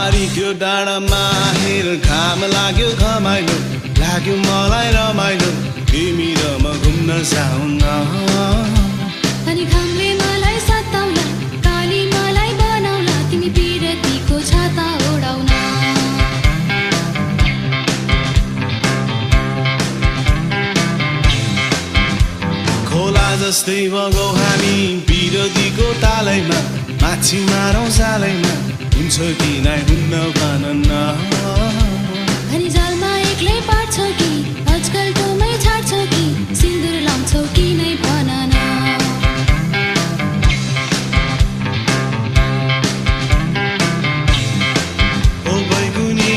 बारीको डाँडामा हेर घाम लाग्यो घमाइलो लाग्यो मलाई रमाइलो तिमी र म घुम्न जाउन अनि घामले मलाई सताउला काली मलाई बनाउला तिमी पिरतीको छाता ओढाउन खोला जस्तै बगौ हामी पिरतीको तालैमा माछी मारौँ जालैमा हुन्छ कि नै हुन्न भन न अनि जालमा एक्लै पार्छौ कि आजकल टोमै छाड्छौ कि सिन्दुर लाउँछौ कि नै भन न ओ बैगुनी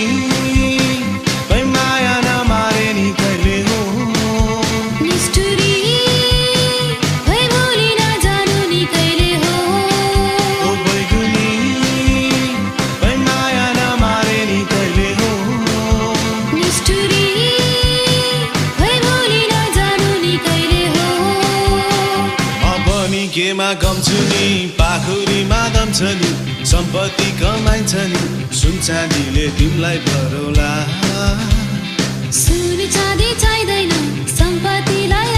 बै माया नमारे नि कहिले हो निष्ठुरी भई भोलि नजानु नि कहिले हो ओ बैगुनी बै माया नमारे नि कहिले हो निष्ठुरी भई भोलि नजानु नि कहिले हो अब नि केमा कम छु नि पाखुरीमा दम छ नि सम्पत्ति कमाइन्छ नि सुन चाँदीले तिमीलाई भरौला सुन चाँदी चाहिँदैन सम्पत्तिलाई